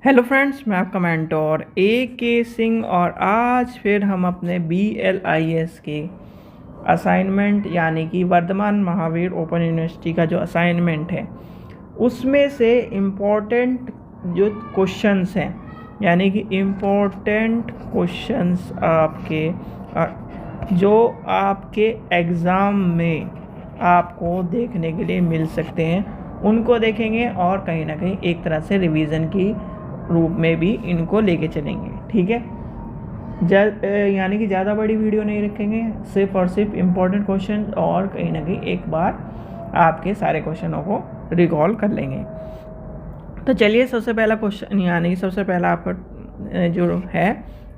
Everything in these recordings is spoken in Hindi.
हेलो फ्रेंड्स, मैं आपका मेंटोर ए के सिंह और आज फिर हम अपने BLIS के असाइनमेंट यानी कि वर्धमान महावीर ओपन यूनिवर्सिटी का जो असाइनमेंट है उसमें से इम्पोर्टेंट जो क्वेश्चंस हैं यानी कि इम्पोर्टेंट क्वेश्चंस जो आपके एग्ज़ाम में आपको देखने के लिए मिल सकते हैं उनको देखेंगे और कहीं ना कहीं एक तरह से रिवीजन की रूप में भी इनको लेके चलेंगे। ठीक है, यानी कि ज़्यादा बड़ी वीडियो नहीं रखेंगे, सिर्फ और सिर्फ इम्पोर्टेंट क्वेश्चन और कहीं ना कहीं एक बार आपके सारे क्वेश्चनों को रिकॉल कर लेंगे। तो चलिए, सबसे पहला क्वेश्चन यानी कि सबसे पहला आपका जो है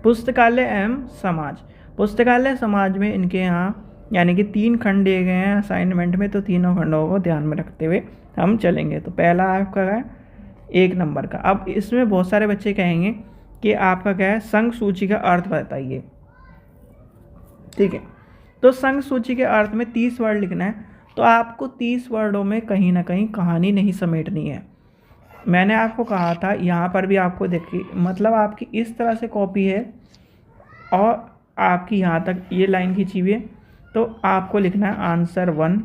पुस्तकालय एवं समाज। पुस्तकालय समाज में इनके यहाँ यानी कि 3 खंड दिए गए हैं असाइनमेंट में, तो तीनों खंडों को ध्यान में रखते हुए हम चलेंगे। तो पहला आपका है 1 नंबर का। अब इसमें बहुत सारे बच्चे कहेंगे कि आपका क्या है, संघ सूची का अर्थ बताइए। ठीक है, तो संघ सूची के अर्थ में 30 वर्ड लिखना है। तो आपको 30 वर्डों में कहीं ना कहीं कहानी नहीं समेटनी है। मैंने आपको कहा था, यहाँ पर भी आपको देखिए, मतलब आपकी इस तरह से कॉपी है और आपकी यहाँ तक ये लाइन खींची हुई है। तो आपको लिखना है आंसर 1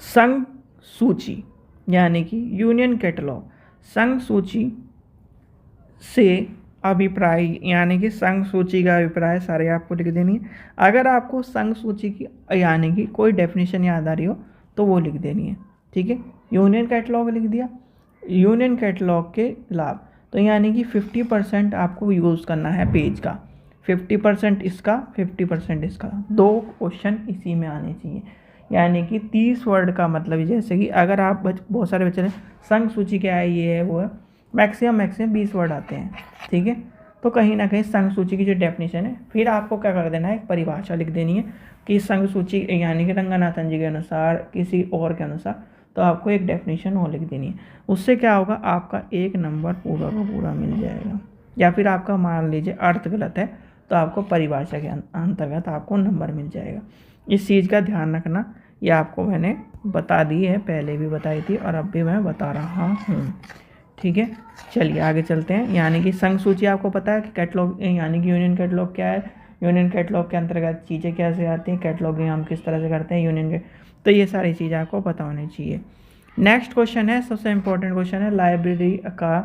संघ सूची यानी कि यूनियन कैटलॉग। संघ सूची से अभिप्राय यानी कि संघ सूची का अभिप्राय सारे आपको लिख देनी है। अगर आपको संघ सूची की यानी कि कोई डेफिनेशन याद आ रही हो तो वो लिख देनी है। ठीक है, यूनियन कैटलॉग लिख दिया। यूनियन कैटलॉग के लाभ, तो यानी कि 50% आपको यूज़ करना है पेज का, 50% इसका 50% इसका। 2 क्वेश्चन इसी में आने चाहिए। यानी कि 30 वर्ड का मतलब जैसे कि अगर आप बहुत सारे बच्चे संघ सूची क्या है, ये है वो है, मैक्सिमम 20 वर्ड आते हैं। ठीक है, तो कहीं ना कहीं संघ सूची की जो डेफिनेशन है, फिर आपको क्या कर देना है, एक परिभाषा लिख देनी है कि संघ सूची यानी कि रंगनाथन जी के अनुसार, किसी और के अनुसार, तो आपको एक डेफिनेशन वो लिख देनी है। उससे क्या होगा, आपका 1 नंबर पूरा का पूरा मिल जाएगा। या फिर आपका मान लीजिए अर्थ गलत है तो आपको परिभाषा के अंतर्गत आपको नंबर मिल जाएगा। इस चीज़ का ध्यान रखना। ये आपको मैंने बता दी है, पहले भी बताई थी और अब भी मैं बता रहा हूँ। ठीक है, चलिए आगे चलते हैं। यानी कि संघ सूची आपको पता है कि कैटलॉग यानी कि यूनियन कैटलॉग क्या है, यूनियन कैटलॉग के अंतर्गत चीज़ें कैसे आती हैं, कैटलॉगिंग हम किस तरह से करते हैं यूनियन के, तो ये सारी चीज़ें आपको पता होनी चाहिए। नेक्स्ट क्वेश्चन है, सबसे इम्पोर्टेंट क्वेश्चन है, लाइब्रेरी का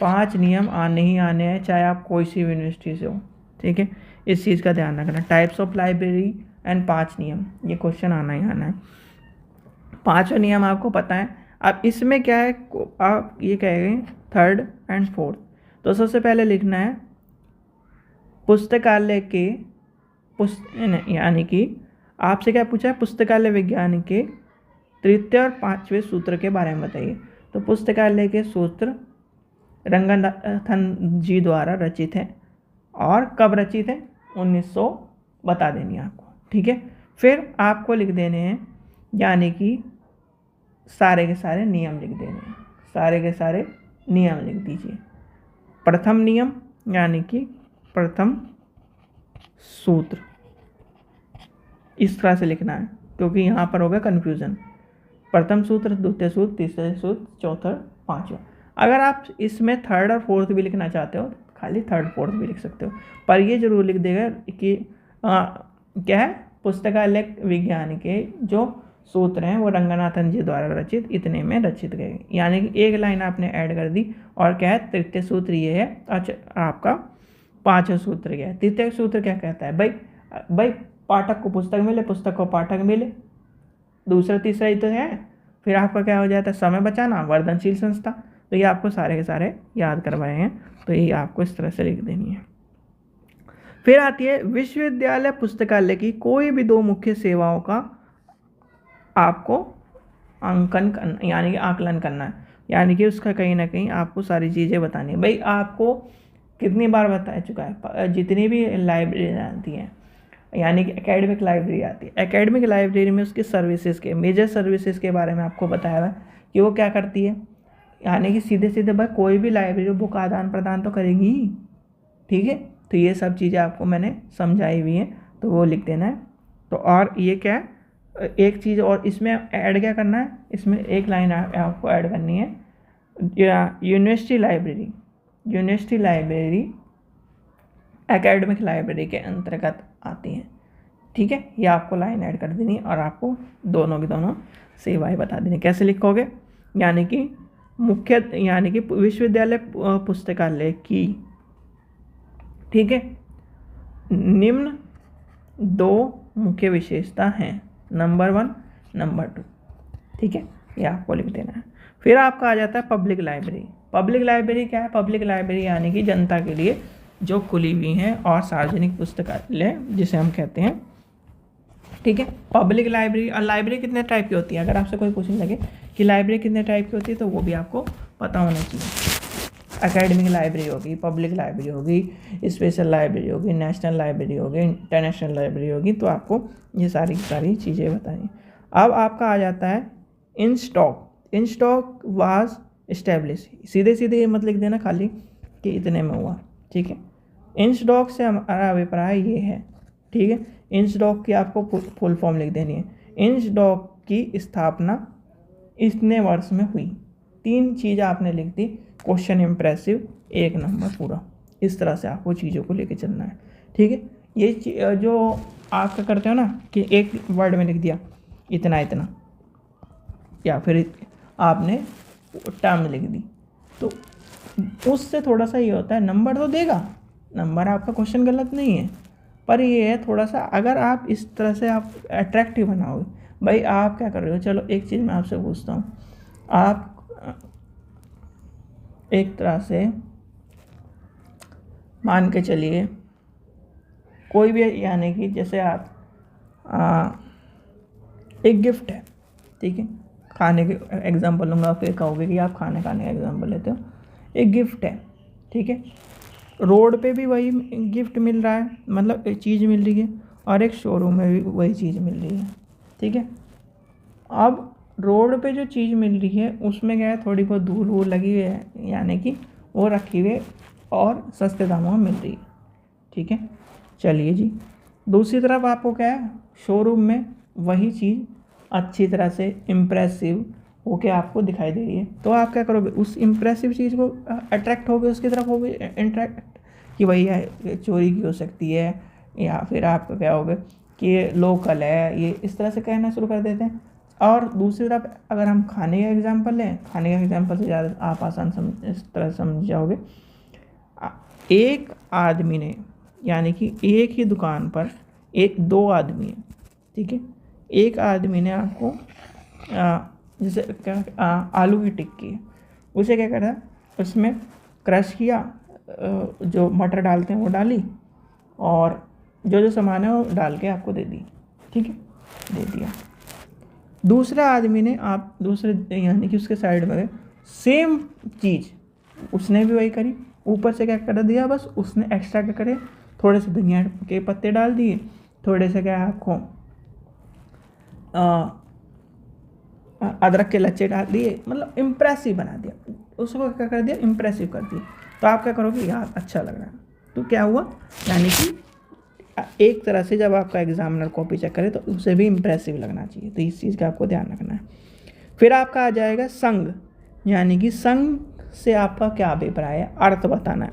5 नियम आने ही आने हैं चाहे आप कोई सी यूनिवर्सिटी से हो। ठीक है, इस चीज़ का ध्यान रखना। टाइप्स ऑफ लाइब्रेरी एंड 5 नियम, ये क्वेश्चन आना ही आना है। 5 नियम आपको पता है। अब इसमें क्या है, आप ये कहेंगे 3rd and 4th। तो सबसे पहले लिखना है पुस्तकालय के यानी कि आपसे क्या पूछा है, पुस्तकालय विज्ञान के 3य और 5वें सूत्र के बारे में बताइए। तो पुस्तकालय के सूत्र रंगनाथन जी द्वारा रचित हैं और कब रचित है, 1900 बता देनी है आपको। ठीक है, फिर आपको लिख देने हैं यानी कि सारे के सारे नियम लिख देने हैं, सारे के सारे नियम लिख दीजिए। प्रथम नियम यानी कि प्रथम सूत्र, इस तरह से लिखना है क्योंकि यहाँ पर होगा कन्फ्यूज़न। प्रथम सूत्र, द्वितीय सूत्र, तीसरे सूत्र, चौथा, 5वां। अगर आप इसमें 3rd और 4th भी लिखना चाहते हो खाली 3rd 4th भी लिख सकते हो, पर ये जरूर लिख देगा कि क्या है, पुस्तकालय विज्ञान के जो सूत्र हैं वो रंगनाथन जी द्वारा रचित इतने में रचित गए। यानी कि एक लाइन आपने ऐड कर दी और क्या है, 3य सूत्र ये है। अच्छा, आपका 5वां सूत्र क्या है, 3य सूत्र क्या कहता है, भाई पाठक को पुस्तक मिले, पुस्तक को पाठक मिले, दूसरा तीसरा ही तो है। फिर आपका क्या हो जाता है, समय बचाना, वर्धनशील संस्था। तो ये आपको सारे के सारे याद करवाए हैं, तो ये आपको इस तरह से लिख देनी है। फिर आती है विश्वविद्यालय पुस्तकालय की कोई भी 2 मुख्य सेवाओं का आपको अंकन यानी कि आकलन करना है। यानी कि उसका कहीं ना कहीं आपको सारी चीज़ें बतानी है। भाई आपको कितनी बार बता चुका है, जितनी भी लाइब्रेरी आती हैं यानी कि एकेडमिक लाइब्रेरी आती है, एकेडमिक लाइब्रेरी में उसकी सर्विसेज के मेजर सर्विसेज के बारे में आपको बताया है कि वो क्या करती है। यानी कि सीधे सीधे भाई कोई भी लाइब्रेरी बुक आदान प्रदान तो करेगी। ठीक है, तो ये सब चीज़ें आपको मैंने समझाई हुई हैं, तो वो लिख देना है। तो और ये क्या है, एक चीज़ और इसमें ऐड क्या करना है, इसमें एक लाइन आपको ऐड करनी है या यूनिवर्सिटी लाइब्रेरी एकेडमिक लाइब्रेरी के अंतर्गत आती है। ठीक है, ये आपको लाइन ऐड कर देनी और आपको दोनों की दोनों सेवाएं बता देनी। कैसे लिखोगे, यानी कि विश्वविद्यालय पुस्तकालय की, ठीक है, निम्न 2 मुख्य विशेषता हैं, नंबर 1, नंबर 2। ठीक है, ये आपको लिख देना है। फिर आपका आ जाता है पब्लिक लाइब्रेरी। पब्लिक लाइब्रेरी क्या है? पब्लिक लाइब्रेरी यानी कि जनता के लिए जो खुली हुई हैं और सार्वजनिक पुस्तकालय जिसे हम कहते हैं। ठीक है, पब्लिक लाइब्रेरी। और लाइब्रेरी कितने टाइप की होती है, अगर आपसे कोई पूछने लगे कि लाइब्रेरी कितने टाइप की होती है तो वो भी आपको पता होना चाहिए। एकेडमिक लाइब्रेरी होगी, पब्लिक लाइब्रेरी होगी, स्पेशल लाइब्रेरी होगी, नेशनल लाइब्रेरी होगी, इंटरनेशनल लाइब्रेरी होगी। तो आपको ये सारी चीज़ें बताइए। अब आपका आ जाता है इन स्टॉक वाज इस्टेब्लिश। सीधे ये मत लिख देना खाली कि इतने में हुआ। ठीक है, इन स्टॉक से हमारा अभिप्राय ये है। ठीक है, इन स्टॉक की आपको फुल फॉर्म लिख देनी है। इन स्टॉक की स्थापना इतने वर्ष में हुई। 3 चीज़ आपने लिख दी, क्वेश्चन इंप्रेसिव, 1 नंबर पूरा। इस तरह से आपको चीज़ों को लेके चलना है। ठीक है, ये जो आप क्या करते हो ना कि एक वर्ड में लिख दिया इतना, या फिर आपने टर्म लिख दी, तो उससे थोड़ा सा ये होता है, नंबर तो देगा, नंबर आपका क्वेश्चन गलत नहीं है, पर ये है थोड़ा सा, अगर आप इस तरह से आप अट्रैक्टिव बनाओगे। भाई आप क्या कर रहे हो, चलो एक चीज़ मैं आपसे पूछता हूँ, आप एक तरह से मान के चलिए कोई भी, यानी कि जैसे आप एक गिफ्ट है, ठीक है, खाने के एग्जांपल लूँगा, फिर कहोगे कि आप खाने का एग्जांपल लेते हो। एक गिफ्ट है, ठीक है, रोड पे भी वही गिफ्ट मिल रहा है, मतलब एक चीज़ मिल रही है, और एक शोरूम में भी वही चीज़ मिल रही है। ठीक है, अब रोड पे जो चीज़ मिल रही है उसमें क्या है, थोड़ी बहुत धूल वूल लगी हुई है, यानी कि वो रखी हुई और सस्ते दामों में मिल रही है। ठीक है, चलिए जी, दूसरी तरफ आपको क्या है, शोरूम में वही चीज़ अच्छी तरह से इम्प्रेसिव होके आपको दिखाई दे रही है। तो आप क्या करोगे, उस इम्प्रेसिव चीज़ को अट्रैक्ट होगे, उसकी तरफ होगे इंट्रैक्ट, कि वही है, चोरी की हो सकती है, या फिर आप क्या होगे कि ये लोकल है, ये इस तरह से कहना शुरू कर देते हैं। और दूसरी तरफ अगर हम खाने का एग्जांपल लें, खाने का एग्जांपल से ज़्यादा आप आसान इस तरह समझ जाओगे। एक आदमी ने, यानी कि एक ही दुकान पर 2 आदमी है, ठीक है, एक आदमी ने आपको जैसे क्या आलू की टिक्की, उसे क्या करा, उसमें क्रश किया, जो मटर डालते हैं वो डाली, और जो सामान है वो डाल के आपको दे दी। ठीक है, दे दिया। दूसरा आदमी ने, आप दूसरे यानी कि उसके साइड में सेम चीज़ उसने भी वही करी, ऊपर से क्या कर दिया, बस उसने एक्स्ट्रा क्या करे, थोड़े से धनिया के पत्ते डाल दिए, थोड़े से क्या आपको अदरक के लच्छे डाल दिए, मतलब इम्प्रेसिव बना दिया, उसको क्या कर दिया, इम्प्रेसिव कर दिया। तो आप क्या करोगे, यार अच्छा लग रहा है, तो क्या हुआ, यानी कि एक तरह से जब आपका एग्जामिनर कॉपी चेक करे तो उसे भी इम्प्रेसिव लगना चाहिए। तो इस चीज़ का आपको ध्यान रखना है। फिर आपका आ जाएगा संघ, यानी कि संघ से आपका क्या अभिप्राय है, अर्थ बताना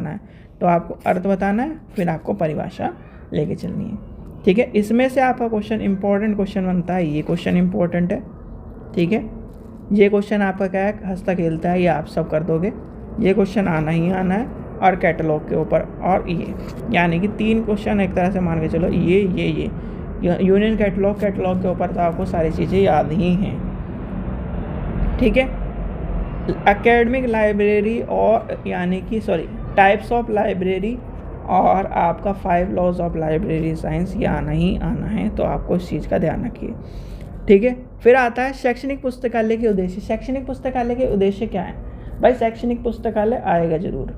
है, तो आपको अर्थ बताना है, फिर आपको परिभाषा लेके चलनी है। ठीक है, इसमें से आपका क्वेश्चन इंपॉर्टेंट क्वेश्चन बनता है, ये क्वेश्चन इंपॉर्टेंट है। ठीक है, ये क्वेश्चन आपका क्या है, हंसता खेलता है, ये आप सब कर दोगे, ये क्वेश्चन आना ही आना है, और कैटलॉग के ऊपर, और ये यानी कि 3 क्वेश्चन एक तरह से मान के चलो, ये यूनियन कैटलॉग के ऊपर तो आपको सारी चीज़ें याद ही हैं। ठीक है, एकेडमिक लाइब्रेरी और यानी कि टाइप्स ऑफ लाइब्रेरी और आपका 5 लॉज ऑफ लाइब्रेरी साइंस, ये आना ही आना है, तो आपको इस चीज़ का ध्यान रखिए। ठीक है, फिर आता है शैक्षणिक पुस्तकालय के उद्देश्य। शैक्षणिक पुस्तकालय के उद्देश्य क्या है भाई, शैक्षणिक पुस्तकालय आएगा जरूर,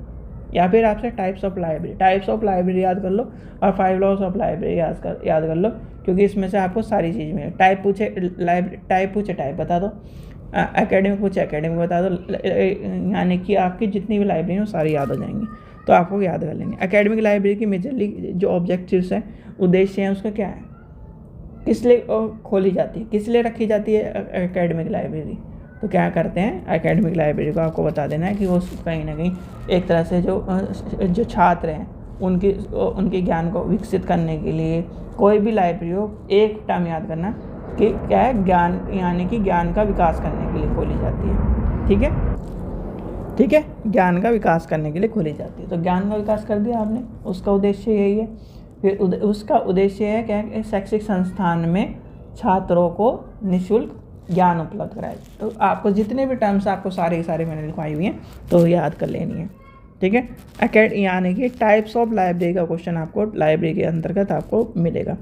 या फिर आपसे टाइप्स ऑफ लाइब्रेरी याद कर लो, और 5 लॉज ऑफ लाइब्रेरी याद कर लो, क्योंकि इसमें से आपको सारी चीज़ में टाइप पूछे टाइप बता दो, एकेडमिक पूछे एकेडमिक बता दो, यानी कि आपकी जितनी भी लाइब्रेरी हो सारी याद हो जाएंगी, तो आपको याद कर लेंगे। एकेडमिक लाइब्रेरी की मेजरली जो ऑब्जेक्टिव्स हैं, उद्देश्य हैं, उसका क्या है, किस लिए खोली जाती है, किस लिए रखी जाती है एकेडमिक लाइब्रेरी, तो क्या करते हैं, एकेडमिक लाइब्रेरी को आपको बता देना है कि वो कहीं ना कहीं एक तरह से जो छात्र हैं उनके ज्ञान को विकसित करने के लिए कोई भी लाइब्रेरी हो, एक टर्म याद करना कि क्या है, ज्ञान, यानी कि ज्ञान का विकास करने के लिए खोली जाती है। ठीक है, ज्ञान का विकास करने के लिए खोली जाती है। तो ज्ञान का विकास कर दिया आपने, उसका उद्देश्य यही है। फिर उसका उद्देश्य है क्या है, शैक्षिक संस्थान में छात्रों को निःशुल्क ज्ञान उपलब्ध कराए। तो आपको जितने भी टर्म्स आपको सारे मैंने लिखवाई हुई हैं तो याद कर लेनी है। ठीक है, यानी कि टाइप्स ऑफ लाइब्रेरी का क्वेश्चन आपको लाइब्रेरी के अंतर्गत आपको मिलेगा।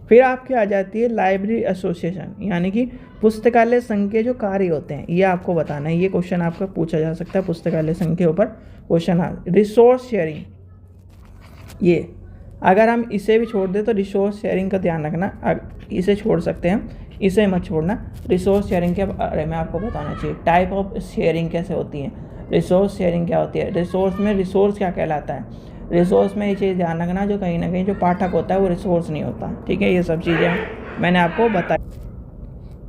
फिर आपकी आ जाती है लाइब्रेरी एसोसिएशन, यानी कि पुस्तकालय संघ के जो कार्य होते हैं ये आपको बताना है। ये क्वेश्चन आपका पूछा जा सकता है, पुस्तकालय संघ के ऊपर क्वेश्चन। रिसोर्स शेयरिंग, ये अगर हम इसे भी छोड़ दें तो रिसोर्स शेयरिंग का ध्यान रखना, इसे छोड़ सकते हैं, इसे मत छोड़ना। रिसोर्स शेयरिंग के बारे में आपको बताना चाहिए। टाइप ऑफ शेयरिंग कैसे होती है, रिसोर्स शेयरिंग क्या होती है, रिसोर्स में रिसोर्स क्या कहलाता है, रिसोर्स में ये चीज़ ध्यान रखना जो कहीं ना कहीं जो पाठक होता है वो रिसोर्स नहीं होता। ठीक है, ये सब चीज़ें मैंने आपको बताई।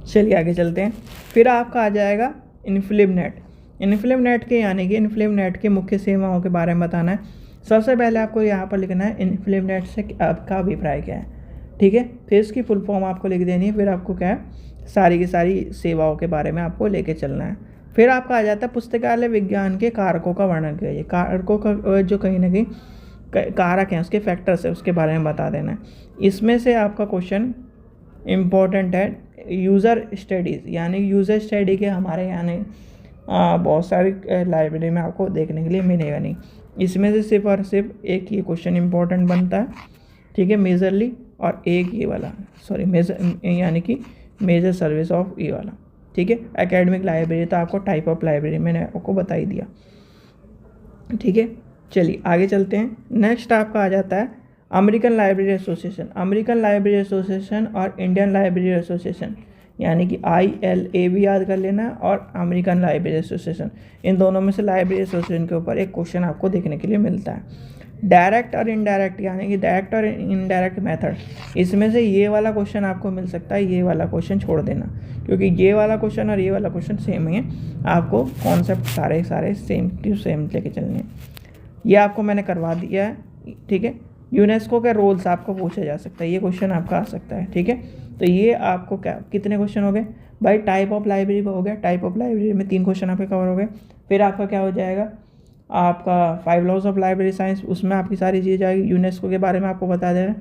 चलिए आगे चलते हैं। फिर आपका आ जाएगा इनफिलिम नेट। इनफिलिम नेट के यानी कि इनफिलिम नेट के मुख्य सीमाओं के बारे में बताना है। सबसे पहले आपको यहाँ पर लिखना है इनफिलिम नेट से आपका अभिप्राय क्या है। ठीक है, फिर इसकी फुल फॉर्म आपको लिख देनी है। फिर आपको क्या है, सारी की सारी सेवाओं के बारे में आपको लेके चलना है। फिर आपका आ जाता है पुस्तकालय विज्ञान के कारकों का वर्णन कीजिए। कारकों का जो कहीं ना कहीं कारक हैं, उसके फैक्टर्स है, उसके बारे में बता देना है। इसमें से आपका क्वेश्चन इम्पोर्टेंट है यूज़र स्टडीज़, यानी यूज़र स्टडी के हमारे यानी बहुत सारी लाइब्रेरी में आपको देखने के लिए मिलेगा नहीं। इसमें से सिर्फ और सिर्फ एक ये क्वेश्चन इम्पोर्टेंट बनता है। ठीक है, मेजरली, और एक ये वाला मेजर यानी कि मेजर सर्विस ऑफ ये वाला। ठीक है, एकेडमिक लाइब्रेरी तो आपको टाइप ऑफ लाइब्रेरी मैंने आपको बता ही दिया। ठीक है, चलिए आगे चलते हैं। नेक्स्ट आपका आ जाता है American library association. American library association और इंडियन लाइब्रेरी एसोसिएशन, यानी कि ILA भी याद कर लेना, और अमेरिकन लाइब्रेरी एसोसिएशन, इन दोनों में से लाइब्रेरी एसोसिएशन के ऊपर एक क्वेश्चन आपको देखने के लिए मिलता है। डायरेक्ट और इनडायरेक्ट, यानी कि डायरेक्ट और इनडायरेक्ट मेथड, इसमें से ये वाला क्वेश्चन आपको मिल सकता है, ये वाला क्वेश्चन छोड़ देना, क्योंकि ये वाला क्वेश्चन और ये वाला क्वेश्चन सेम ही है। आपको कॉन्सेप्ट सारे सेम टू सेम लेके चलने हैं। ये आपको मैंने करवा दिया है। ठीक है, यूनेस्को के रोल्स आपको पूछा जा सकता है, ये क्वेश्चन आपका आ सकता है। ठीक है, तो ये आपको क्या, कितने क्वेश्चन हो गए भाई, टाइप ऑफ लाइब्रेरी हो गया, टाइप ऑफ लाइब्रेरी में 3 क्वेश्चन आपके कवर हो गए। फिर आपका क्या हो जाएगा, आपका 5 लॉज ऑफ लाइब्रेरी साइंस, उसमें आपकी सारी चीज़ आएगी। यूनेस्को के बारे में आपको बता देना,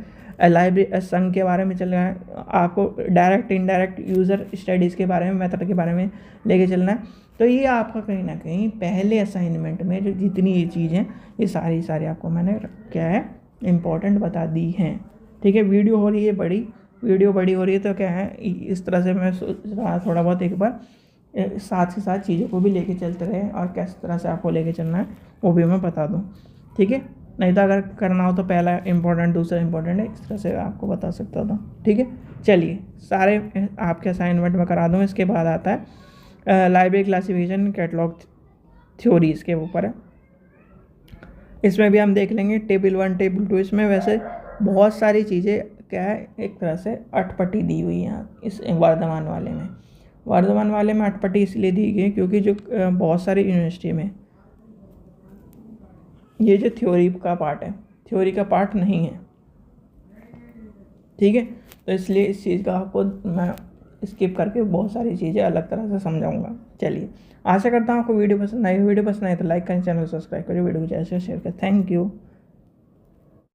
लाइब्रेरी संघ के बारे में चलना है आपको, डायरेक्ट इनडायरेक्ट यूज़र स्टडीज़ के बारे में, मेथड के बारे में लेके चलना है। तो ये आपका कहीं ना कहीं पहले असाइनमेंट में जो जितनी ये चीज़ें, ये सारी आपको मैंने क्या है इम्पोर्टेंट बता दी हैं। ठीक है, वीडियो हो रही है बड़ी हो रही है, तो क्या है इस तरह से मैं सोच रहा थोड़ा बहुत एक बार साथ के साथ चीज़ों को भी लेके चलते रहे, और किस तरह से आपको लेके चलना है वो भी मैं बता दूँ। ठीक है, नहीं तो अगर करना हो तो पहला इम्पोर्टेंट दूसरा इम्पोर्टेंट है, इस तरह से आपको बता सकता था। ठीक है, चलिए सारे आपके असाइनमेंट में करा दूँ। इसके बाद आता है लाइब्रेरी क्लासिफिकेशन कैटलॉग थ्योरीज़ के ऊपर है। इसमें भी हम देख लेंगे टेबल 1 टेबल 2। इसमें वैसे बहुत सारी चीज़ें क्या है, एक तरह से अटपटी दी हुई हैं इस वर्धमान वाले में अटपटी इसलिए दी गई क्योंकि जो बहुत सारी यूनिवर्सिटी में ये जो थ्योरी का पार्ट है, थ्योरी का पार्ट नहीं है। ठीक है, तो इसलिए इस चीज़ का आपको मैं स्किप करके बहुत सारी चीज़ें अलग तरह से समझाऊंगा। चलिए, आशा करता हूँ आपको वीडियो पसंद आई तो लाइक करें, चैनल सब्सक्राइब करें, वीडियो को ज़्यादा से शेयर करें। Thank you.